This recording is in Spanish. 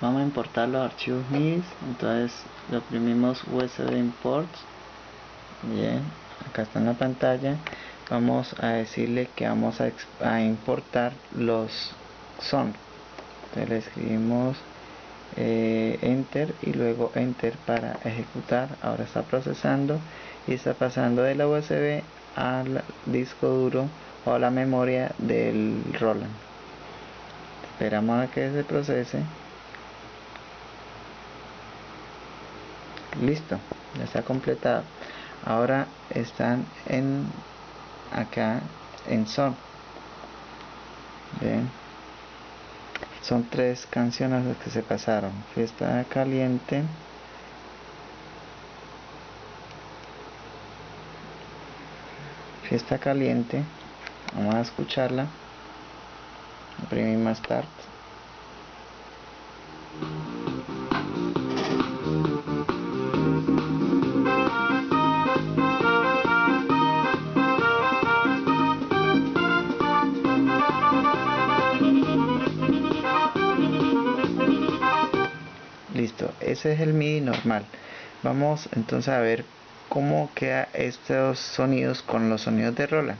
Vamos a importar los archivos MIDI. Entonces lo oprimimos USB import. Bien, acá está en la pantalla. Vamos a decirle que vamos a importar los sons. Entonces le escribimos enter y luego enter para ejecutar. Ahora está procesando y está pasando de la USB al disco duro o a la memoria del Roland. Esperamos a que se procese. Listo, ya está completado. Ahora están acá en son. Bien, son 3 canciones las que se pasaron: Fiesta Caliente, Fiesta Caliente. Vamos a escucharla. Oprimimos Start. Listo, ese es el MIDI normal. Vamos entonces a ver cómo queda estos sonidos con los sonidos de Roland.